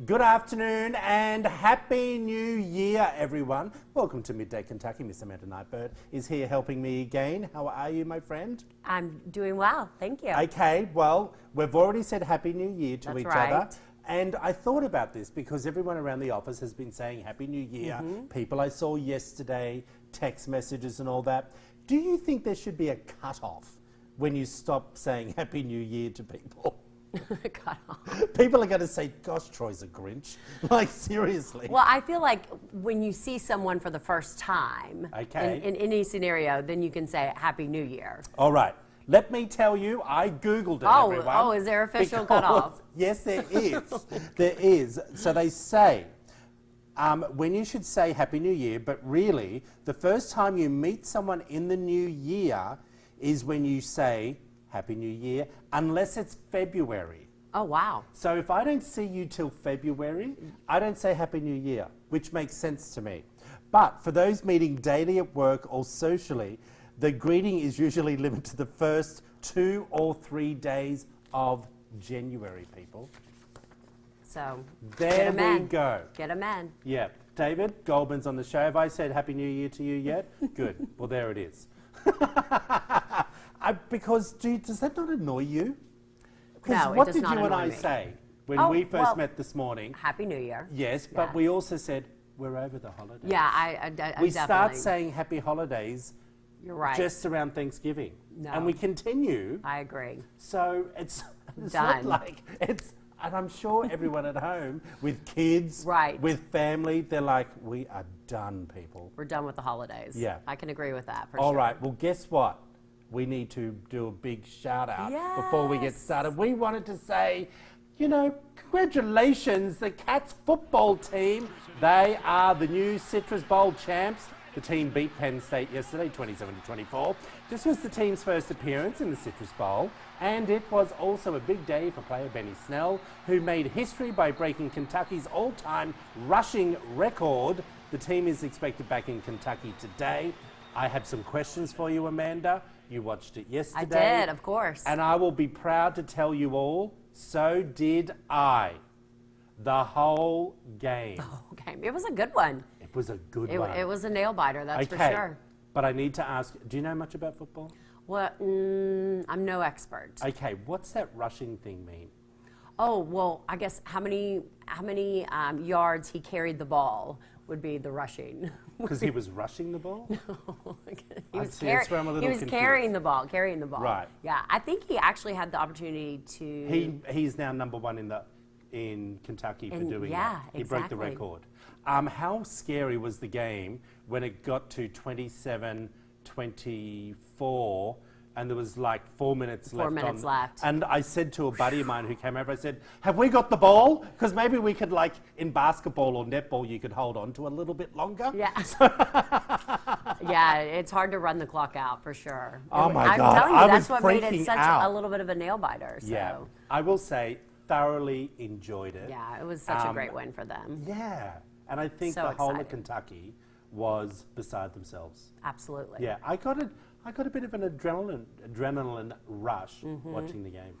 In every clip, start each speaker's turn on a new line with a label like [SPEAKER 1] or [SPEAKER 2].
[SPEAKER 1] Good afternoon and Happy New Year, everyone. Welcome to Midday, Kentucky. Miss Amanda Nightbird is here helping me again. How are you, my friend?
[SPEAKER 2] I'm doing well, thank you.
[SPEAKER 1] Okay, well, we've already said Happy New Year to
[SPEAKER 2] That's
[SPEAKER 1] each
[SPEAKER 2] right.
[SPEAKER 1] other. And I thought about this because everyone around the office has been saying Happy New Year. People I saw yesterday, text messages and all that. Do you think there should be a cut-off when you stop saying Happy New Year to people?
[SPEAKER 2] Cut off.
[SPEAKER 1] People are going to say, gosh, Troy's a Grinch. Like, seriously.
[SPEAKER 2] Well, I feel like when you see someone for the first time,
[SPEAKER 1] Okay.
[SPEAKER 2] in any scenario, then you can say Happy New Year.
[SPEAKER 1] All right. Let me tell you, I Googled it, everyone.
[SPEAKER 2] Oh, is there official cutoff?
[SPEAKER 1] Yes, there is. There is. So they say, when you should say Happy New Year, but really, the first time you meet someone in the new year is when you say Happy New Year, unless it's February.
[SPEAKER 2] Oh, wow.
[SPEAKER 1] So if I don't see you till February, I don't say Happy New Year, which makes sense to me. But for those meeting daily at work or socially, the greeting is usually limited to the first 2 or 3 days of January, people.
[SPEAKER 2] So,
[SPEAKER 1] There
[SPEAKER 2] get 'em
[SPEAKER 1] we
[SPEAKER 2] in.
[SPEAKER 1] go.
[SPEAKER 2] Get them in.
[SPEAKER 1] Yeah. David Goldman's on the show. Have I said Happy New Year to you yet? Good. Well, there it is. Because does that not annoy you?
[SPEAKER 2] No, it
[SPEAKER 1] what
[SPEAKER 2] does
[SPEAKER 1] did
[SPEAKER 2] not
[SPEAKER 1] you and
[SPEAKER 2] annoy
[SPEAKER 1] I
[SPEAKER 2] me.
[SPEAKER 1] say when
[SPEAKER 2] Oh,
[SPEAKER 1] we first
[SPEAKER 2] well,
[SPEAKER 1] met this morning?
[SPEAKER 2] Happy New Year.
[SPEAKER 1] Yes, but
[SPEAKER 2] Yes.
[SPEAKER 1] we also said we're over the holidays.
[SPEAKER 2] Yeah, I
[SPEAKER 1] We
[SPEAKER 2] definitely.
[SPEAKER 1] start saying Happy Holidays
[SPEAKER 2] You're right.
[SPEAKER 1] just around Thanksgiving,
[SPEAKER 2] No.
[SPEAKER 1] and we continue.
[SPEAKER 2] I agree.
[SPEAKER 1] So it's not
[SPEAKER 2] Done.
[SPEAKER 1] like it's. And I'm sure everyone at home with kids,
[SPEAKER 2] Right.
[SPEAKER 1] with family, they're like, we are done, people.
[SPEAKER 2] We're done with the holidays.
[SPEAKER 1] Yeah.
[SPEAKER 2] I can agree with that for
[SPEAKER 1] All
[SPEAKER 2] sure.
[SPEAKER 1] right. Well, guess what? We need to do a big shout out before we get
[SPEAKER 2] Yes.
[SPEAKER 1] started. We wanted to say, congratulations, the Cats football team. They are the new Citrus Bowl champs. The team beat Penn State yesterday, 27-24. This was the team's first appearance in the Citrus Bowl, and it was also a big day for player Benny Snell, who made history by breaking Kentucky's all-time rushing record. The team is expected back in Kentucky today. I have some questions for you, Amanda. You watched it
[SPEAKER 2] I
[SPEAKER 1] yesterday.
[SPEAKER 2] did, of course.
[SPEAKER 1] And I will be proud to tell you all, so did I. The whole game.
[SPEAKER 2] Okay, it was a good one.
[SPEAKER 1] It was a good
[SPEAKER 2] It,
[SPEAKER 1] one.
[SPEAKER 2] it was a nail biter, that's for
[SPEAKER 1] Okay,
[SPEAKER 2] sure.
[SPEAKER 1] but I need to ask, do you know much about football?
[SPEAKER 2] Well, I'm no expert.
[SPEAKER 1] Okay, what's that rushing thing mean?
[SPEAKER 2] Oh, well, I guess how many yards he carried the ball would be the rushing.
[SPEAKER 1] Because he was rushing the ball?
[SPEAKER 2] he
[SPEAKER 1] I
[SPEAKER 2] was,
[SPEAKER 1] see, that's where I'm a little
[SPEAKER 2] he was
[SPEAKER 1] confused.
[SPEAKER 2] carrying the ball.
[SPEAKER 1] Right.
[SPEAKER 2] Yeah, I think he actually had the opportunity to.
[SPEAKER 1] He's now number one in Kentucky for doing
[SPEAKER 2] yeah,
[SPEAKER 1] that. He broke the
[SPEAKER 2] exactly.
[SPEAKER 1] record. How scary was the game when it got to 27-24 and there was like 4 minutes left?
[SPEAKER 2] 4 minutes left.
[SPEAKER 1] And I said to a buddy of mine who came over, I said, have we got the ball? Because maybe we could, like in basketball or netball, you could hold on to a little bit longer.
[SPEAKER 2] Yeah. Yeah, it's hard to run the clock out for sure.
[SPEAKER 1] Oh my
[SPEAKER 2] I'm
[SPEAKER 1] God,
[SPEAKER 2] telling you,
[SPEAKER 1] I
[SPEAKER 2] that's
[SPEAKER 1] was
[SPEAKER 2] what made it
[SPEAKER 1] freaking
[SPEAKER 2] such
[SPEAKER 1] out.
[SPEAKER 2] a little bit of a nail biter. So.
[SPEAKER 1] Yeah, I will say, thoroughly enjoyed it.
[SPEAKER 2] Yeah, it was such a great win for them.
[SPEAKER 1] Yeah, and I think
[SPEAKER 2] So
[SPEAKER 1] the whole of
[SPEAKER 2] excited.
[SPEAKER 1] Kentucky was beside themselves.
[SPEAKER 2] Absolutely.
[SPEAKER 1] Yeah, I got a bit of an adrenaline rush
[SPEAKER 2] Mm-hmm.
[SPEAKER 1] watching the game.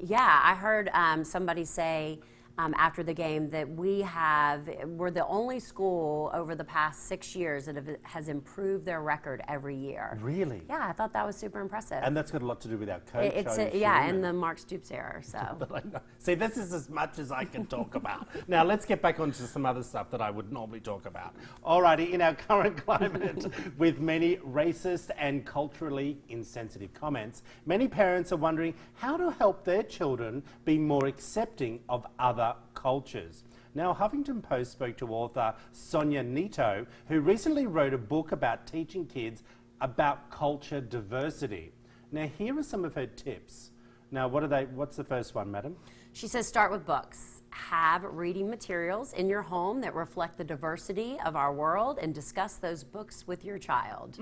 [SPEAKER 2] Yeah, I heard somebody say after the game that we're the only school over the past 6 years that has improved their record every year.
[SPEAKER 1] Really?
[SPEAKER 2] Yeah, I thought that was super impressive.
[SPEAKER 1] And that's got a lot to do with our coach.
[SPEAKER 2] It's
[SPEAKER 1] I assume,
[SPEAKER 2] in the Mark Stoops era. So
[SPEAKER 1] But I know. See, this is as much as I can talk about. Now, let's get back onto some other stuff that I would normally talk about. Alrighty, in our current climate, with many racist and culturally insensitive comments, many parents are wondering how to help their children be more accepting of other cultures. Now, Huffington Post spoke to author Sonia Nito, who recently wrote a book about teaching kids about culture diversity. Now, here are some of her tips. Now, what's the first one, madam?
[SPEAKER 2] she says start with books. Have reading materials in your home that reflect the diversity of our world and discuss those books with your child.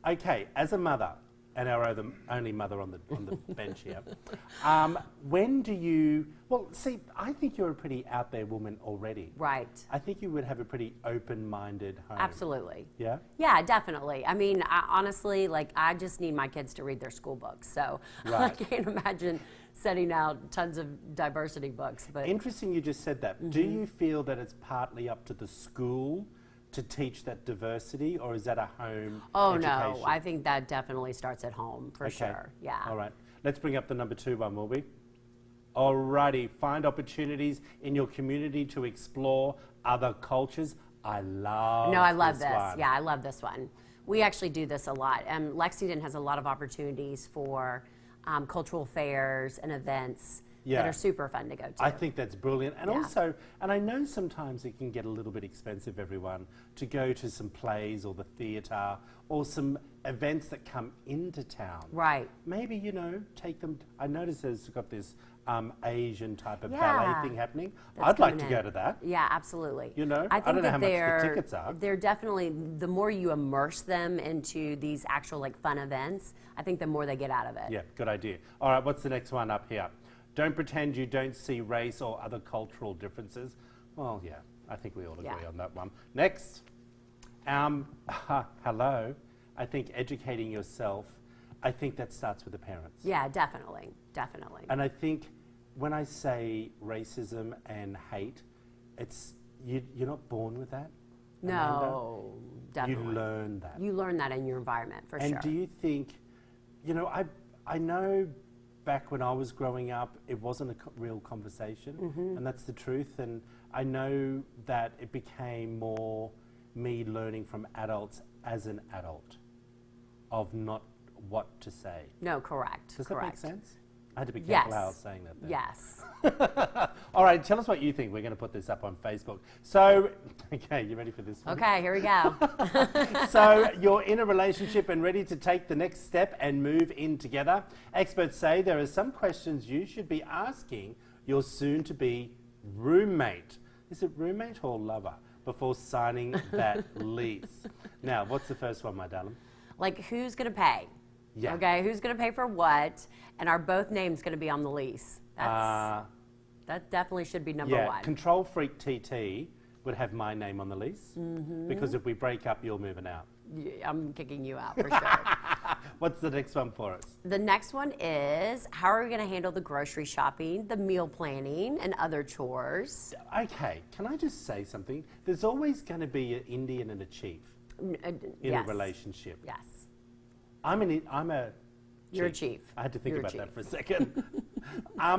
[SPEAKER 1] Okay, as a mother, and our only mother on the bench here, when do you, well, see, I think you're a pretty out there woman already.
[SPEAKER 2] Right.
[SPEAKER 1] I think you would have a pretty open-minded home.
[SPEAKER 2] Absolutely.
[SPEAKER 1] Yeah?
[SPEAKER 2] Yeah, definitely. I mean, honestly, like, I just need my kids to read their school books. So I
[SPEAKER 1] Right.
[SPEAKER 2] can't imagine sending out tons of diversity books. But
[SPEAKER 1] Interesting you just said that. Do you feel that it's partly up to the school to teach that diversity, or is that a home education?
[SPEAKER 2] no, I think that definitely starts at home for sure. Yeah.
[SPEAKER 1] All right. Let's bring up the number 2 one, will we? Alrighty. Find opportunities in your community to explore other cultures. I love
[SPEAKER 2] No, I love this.
[SPEAKER 1] one.
[SPEAKER 2] Yeah, I love this one. We actually do this a lot. Lexington has a lot of opportunities for cultural fairs and events
[SPEAKER 1] Yeah.
[SPEAKER 2] that are super fun to go to.
[SPEAKER 1] I think that's brilliant. And
[SPEAKER 2] Yeah.
[SPEAKER 1] also, and I know sometimes it can get a little bit expensive, everyone, to go to some plays or the theatre or some events that come into town.
[SPEAKER 2] Right.
[SPEAKER 1] Maybe, take them. I noticed there's got this Asian type of
[SPEAKER 2] Yeah.
[SPEAKER 1] ballet thing happening.
[SPEAKER 2] That's
[SPEAKER 1] I'd like
[SPEAKER 2] coming
[SPEAKER 1] to
[SPEAKER 2] in.
[SPEAKER 1] go to that.
[SPEAKER 2] Yeah, absolutely.
[SPEAKER 1] I don't
[SPEAKER 2] think
[SPEAKER 1] know
[SPEAKER 2] that
[SPEAKER 1] how much the tickets are.
[SPEAKER 2] They're definitely, the more you immerse them into these actual fun events, I think the more they get out of it.
[SPEAKER 1] Yeah, good idea. All right, what's the next one up here? Don't pretend you don't see race or other cultural differences. Well, yeah, I think we all agree
[SPEAKER 2] Yeah.
[SPEAKER 1] on that one. Next, hello. I think educating yourself, I think that starts with the parents.
[SPEAKER 2] Yeah, definitely. Definitely.
[SPEAKER 1] And I think when I say racism and hate, it's you're not born with that.
[SPEAKER 2] No, definitely.
[SPEAKER 1] You learn that.
[SPEAKER 2] You learn that in your environment, for
[SPEAKER 1] And
[SPEAKER 2] sure.
[SPEAKER 1] do you think, I know back when I was growing up, it wasn't a real conversation, and that's the truth. And I know that it became more me learning from adults as an adult of not what to say.
[SPEAKER 2] No, correct.
[SPEAKER 1] Does
[SPEAKER 2] correct.
[SPEAKER 1] that make sense? I had to be careful
[SPEAKER 2] Yes.
[SPEAKER 1] how I was saying that there.
[SPEAKER 2] Yes.
[SPEAKER 1] All right, tell us what you think. We're going to put this up on Facebook. So, okay, you ready for this one?
[SPEAKER 2] Okay, here we go.
[SPEAKER 1] So you're in a relationship and ready to take the next step and move in together. Experts say there are some questions you should be asking your soon-to-be roommate. Is it roommate or lover? Before signing that lease. Now, what's the first one, my darling?
[SPEAKER 2] Who's going to pay?
[SPEAKER 1] Yeah.
[SPEAKER 2] Okay, who's going to pay for what? And are both names going to be on the lease? That definitely should be number one.
[SPEAKER 1] Control Freak TT would have my name on the lease because if we break up, you're moving out.
[SPEAKER 2] Yeah, I'm kicking you out for sure.
[SPEAKER 1] What's the next one for us?
[SPEAKER 2] The next one is, how are we going to handle the grocery shopping, the meal planning, and other chores?
[SPEAKER 1] Okay, can I just say something? There's always going to be an Indian and a chief in
[SPEAKER 2] Yes.
[SPEAKER 1] a relationship.
[SPEAKER 2] Yes.
[SPEAKER 1] I'm a
[SPEAKER 2] You're a chief.
[SPEAKER 1] I had to think
[SPEAKER 2] You're a
[SPEAKER 1] about that
[SPEAKER 2] chief.
[SPEAKER 1] for a second.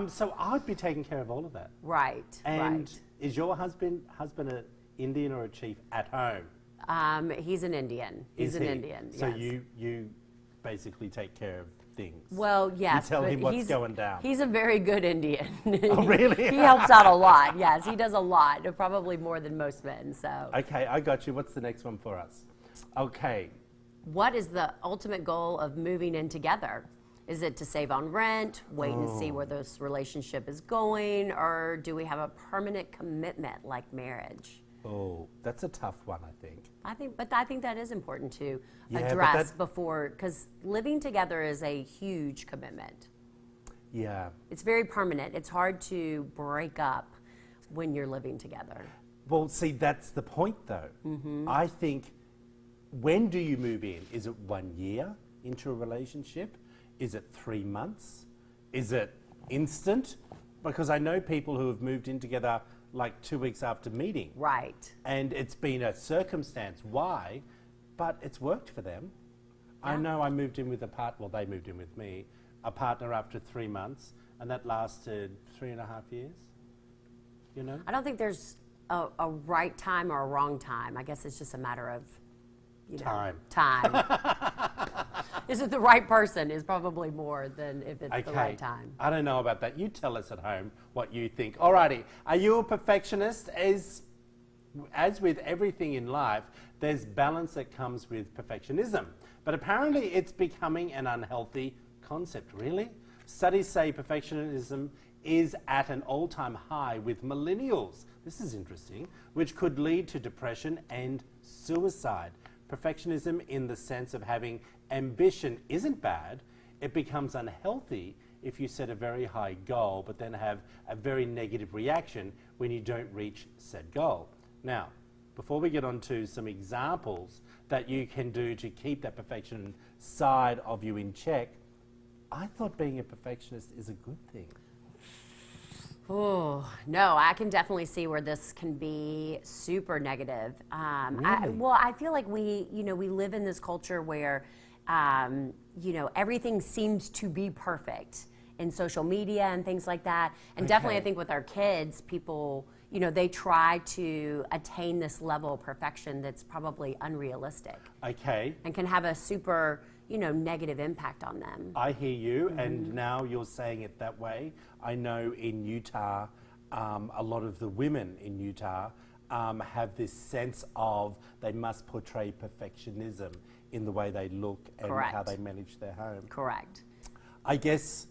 [SPEAKER 1] So I'd be taking care of all of that.
[SPEAKER 2] Right.
[SPEAKER 1] And
[SPEAKER 2] right.
[SPEAKER 1] is your husband an Indian or a chief at home?
[SPEAKER 2] He's an Indian. He's
[SPEAKER 1] Is
[SPEAKER 2] an
[SPEAKER 1] he?
[SPEAKER 2] Indian.
[SPEAKER 1] So
[SPEAKER 2] yes.
[SPEAKER 1] you basically take care of things.
[SPEAKER 2] Well, yes.
[SPEAKER 1] tell
[SPEAKER 2] but
[SPEAKER 1] him what's going down.
[SPEAKER 2] He's a very good Indian.
[SPEAKER 1] Oh, really?
[SPEAKER 2] He helps out a lot. Yes, he does a lot. Probably more than most men. So.
[SPEAKER 1] Okay, I got you. What's the next one for us? Okay.
[SPEAKER 2] What is the ultimate goal of moving in together? Is it to save on rent, wait and see where this relationship is going, or do we have a permanent commitment like marriage?
[SPEAKER 1] Oh, that's a tough one, I think.
[SPEAKER 2] I think that is important to
[SPEAKER 1] Yeah, but
[SPEAKER 2] address
[SPEAKER 1] that-
[SPEAKER 2] before, because living together is a huge commitment.
[SPEAKER 1] Yeah.
[SPEAKER 2] It's very permanent. It's hard to break up when you're living together.
[SPEAKER 1] Well, see, that's the point, though. I think, when do you move in? Is it 1 year into a relationship? Is it 3 months? Is it instant? Because I know people who have moved in together like 2 weeks after meeting.
[SPEAKER 2] Right.
[SPEAKER 1] And it's been a circumstance why, but it's worked for them. I know I moved in with a partner, well, they moved in with me, a partner after 3 months, and that lasted 3.5 years. You know?
[SPEAKER 2] I don't think there's a right time or a wrong time. I guess it's just a matter of
[SPEAKER 1] Time.
[SPEAKER 2] Time. Is it the right person is probably more than if it's the right time.
[SPEAKER 1] I don't know about that. You tell us at home what you think. Alrighty. Are you a perfectionist? As with everything in life, there's balance that comes with perfectionism. But apparently it's becoming an unhealthy concept. Really? Studies say perfectionism is at an all-time high with millennials. This is interesting, which could lead to depression and suicide. Perfectionism in the sense of having ambition isn't bad. It becomes unhealthy if you set a very high goal but then have a very negative reaction when you don't reach said goal. Now, before we get on to some examples that you can do to keep that perfection side of you in check, I thought being a perfectionist is a good thing.
[SPEAKER 2] Oh, no, I can definitely see where this can be super negative.
[SPEAKER 1] Really?
[SPEAKER 2] I feel like we live in this culture where, everything seems to be perfect in social media and things like that. And definitely I think with our kids, people, they try to attain this level of perfection that's probably unrealistic
[SPEAKER 1] Okay.
[SPEAKER 2] and can have a super, negative impact on them.
[SPEAKER 1] I hear you, and now you're saying it that way. I know in Utah, a lot of the women in Utah have this sense of they must portray perfectionism in the way they look and
[SPEAKER 2] Correct.
[SPEAKER 1] how they manage their home.
[SPEAKER 2] Correct.
[SPEAKER 1] I guess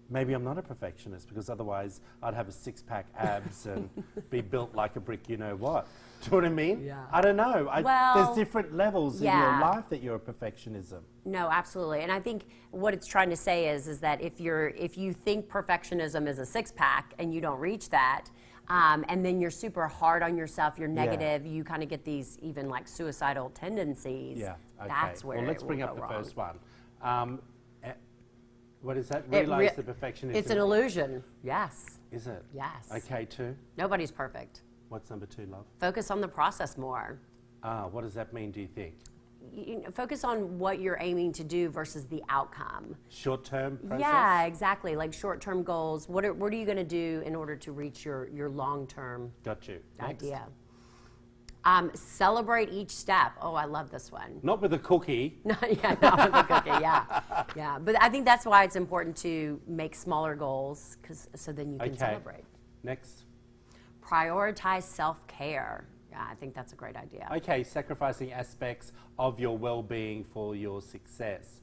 [SPEAKER 1] maybe I'm not a perfectionist, because otherwise I'd have a six-pack abs and be built like a brick, you know what. Do you know what I mean?
[SPEAKER 2] Yeah.
[SPEAKER 1] I don't know.
[SPEAKER 2] Well,
[SPEAKER 1] there's different levels in your
[SPEAKER 2] yeah.
[SPEAKER 1] life that you're a perfectionism.
[SPEAKER 2] No, absolutely. And I think what it's trying to say is that if you think perfectionism is a six-pack and you don't reach that, and then you're super hard on yourself, you're negative, you kind of get these even like suicidal tendencies.
[SPEAKER 1] Yeah, okay.
[SPEAKER 2] That's where
[SPEAKER 1] well, let's
[SPEAKER 2] it
[SPEAKER 1] bring
[SPEAKER 2] will
[SPEAKER 1] up
[SPEAKER 2] go
[SPEAKER 1] the
[SPEAKER 2] wrong.
[SPEAKER 1] first one. What is that? Realize the perfectionism.
[SPEAKER 2] It's an illusion. Yes.
[SPEAKER 1] Is it?
[SPEAKER 2] Yes.
[SPEAKER 1] Okay, two.
[SPEAKER 2] Nobody's perfect.
[SPEAKER 1] What's number two, love?
[SPEAKER 2] Focus on the process more.
[SPEAKER 1] What does that mean, do you think?
[SPEAKER 2] Focus on what you're aiming to do versus the outcome.
[SPEAKER 1] Short-term process?
[SPEAKER 2] Yeah, exactly. Like short-term goals. What are you going to do in order to reach your long-term
[SPEAKER 1] Got you. Next.
[SPEAKER 2] idea? Celebrate each step. Oh, I love this one.
[SPEAKER 1] Not with a cookie.
[SPEAKER 2] Not with the cookie. Yeah. But I think that's why it's important to make smaller goals, so then you can celebrate.
[SPEAKER 1] Next.
[SPEAKER 2] Prioritize self-care. Yeah, I think that's a great idea.
[SPEAKER 1] Okay, sacrificing aspects of your well-being for your success.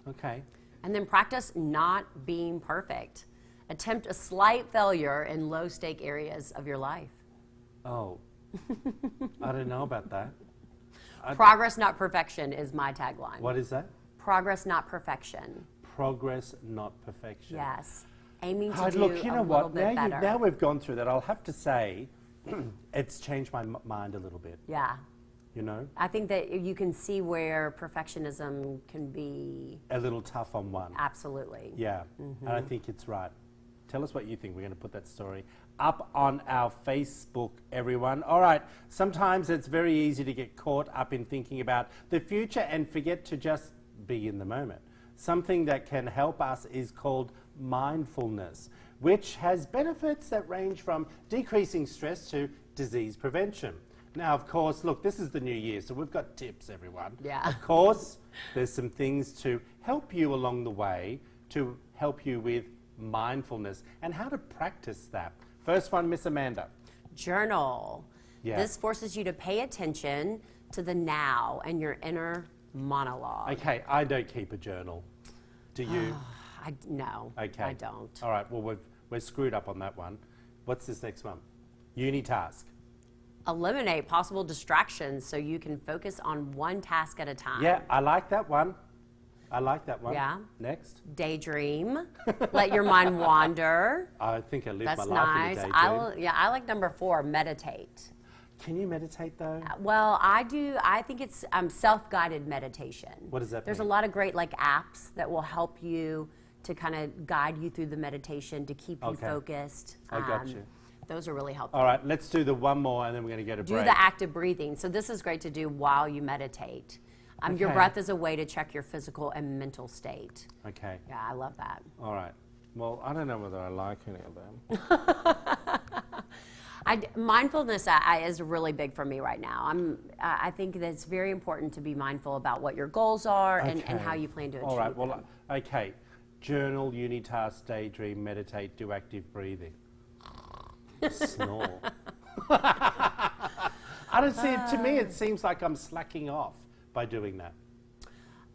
[SPEAKER 1] Okay.
[SPEAKER 2] And then practice not being perfect. Attempt a slight failure in low-stake areas of your life.
[SPEAKER 1] Oh, I don't know about that.
[SPEAKER 2] Progress, not perfection, is my tagline.
[SPEAKER 1] What is that?
[SPEAKER 2] Progress, not perfection.
[SPEAKER 1] Progress, not perfection.
[SPEAKER 2] Yes. Aiming to
[SPEAKER 1] Oh,
[SPEAKER 2] do
[SPEAKER 1] look, you know
[SPEAKER 2] a
[SPEAKER 1] what?
[SPEAKER 2] little bit better.
[SPEAKER 1] Now we've gone through that, I'll have to say it's changed my mind a little bit,
[SPEAKER 2] Yeah.
[SPEAKER 1] you know?
[SPEAKER 2] I think that you can see where perfectionism can be
[SPEAKER 1] A little tough on one.
[SPEAKER 2] absolutely.
[SPEAKER 1] Yeah, and I think it's right. Tell us what you think. We're going to put that story up on our Facebook, everyone. All right, sometimes it's very easy to get caught up in thinking about the future and forget to just be in the moment. Something that can help us is called mindfulness, which has benefits that range from decreasing stress to disease prevention. Now, of course, look, this is the new year, so we've got tips, everyone.
[SPEAKER 2] Yeah.
[SPEAKER 1] Of course, there's some things to help you along the way, to help you with mindfulness and how to practice that. First one, Miss Amanda.
[SPEAKER 2] Journal.
[SPEAKER 1] Yeah.
[SPEAKER 2] This forces you to pay attention to the now and your inner monologue.
[SPEAKER 1] Okay, I don't keep a journal. Do you?
[SPEAKER 2] No,
[SPEAKER 1] Okay.
[SPEAKER 2] I don't.
[SPEAKER 1] All right, well, we're screwed up on that one. What's this next one? Unitask.
[SPEAKER 2] Eliminate possible distractions so you can focus on one task at a time.
[SPEAKER 1] Yeah, I like that one.
[SPEAKER 2] Yeah.
[SPEAKER 1] Next.
[SPEAKER 2] Daydream. Let your mind wander.
[SPEAKER 1] I think I live
[SPEAKER 2] That's
[SPEAKER 1] my life
[SPEAKER 2] nice.
[SPEAKER 1] in a daydream.
[SPEAKER 2] I like number 4, meditate.
[SPEAKER 1] Can you meditate though?
[SPEAKER 2] Well, I do. I think it's self-guided meditation.
[SPEAKER 1] What does that
[SPEAKER 2] There's
[SPEAKER 1] mean?
[SPEAKER 2] a lot of great apps that will help you to kind of guide you through the meditation to keep you
[SPEAKER 1] Okay.
[SPEAKER 2] focused.
[SPEAKER 1] I got you.
[SPEAKER 2] Those are really helpful.
[SPEAKER 1] All right, let's do the one more and then we're going to go to
[SPEAKER 2] Do
[SPEAKER 1] break.
[SPEAKER 2] the active breathing. So this is great to do while you meditate. Your
[SPEAKER 1] Okay.
[SPEAKER 2] breath is a way to check your physical and mental state.
[SPEAKER 1] Okay.
[SPEAKER 2] Yeah, I love that.
[SPEAKER 1] All right. Well, I don't know whether I like any of them.
[SPEAKER 2] Mindfulness is really big for me right now. I think that it's very important to be mindful about what your goals are and how you plan to achieve
[SPEAKER 1] All right. Well,
[SPEAKER 2] them.
[SPEAKER 1] okay. Journal, unitask, daydream, meditate, do active breathing. Snore. I don't see it. To me, it seems like I'm slacking off by doing that.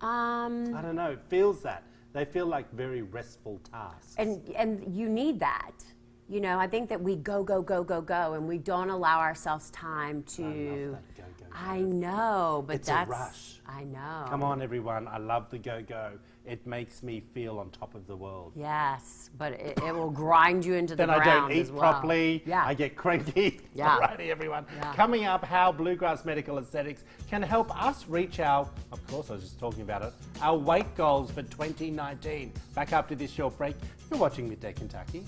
[SPEAKER 1] I don't know. It feels that. They feel like very restful tasks.
[SPEAKER 2] And you need that. You know, I think that we go, and we don't allow ourselves time to.
[SPEAKER 1] I love that go, go, go.
[SPEAKER 2] I know, but
[SPEAKER 1] It's
[SPEAKER 2] that's
[SPEAKER 1] a rush.
[SPEAKER 2] I know.
[SPEAKER 1] Come on, everyone. I love the go. it makes me feel on top of the world.
[SPEAKER 2] Yes, but it will grind you into the
[SPEAKER 1] Then I
[SPEAKER 2] ground
[SPEAKER 1] don't
[SPEAKER 2] as
[SPEAKER 1] eat
[SPEAKER 2] well.
[SPEAKER 1] properly.
[SPEAKER 2] Yeah.
[SPEAKER 1] I get cranky.
[SPEAKER 2] Yeah.
[SPEAKER 1] Alrighty, everyone.
[SPEAKER 2] Yeah.
[SPEAKER 1] Coming up, how Bluegrass Medical Aesthetics can help us reach our, of course, I was just talking about it, our weight goals for 2019. Back after this short break, you're watching Midday Kentucky.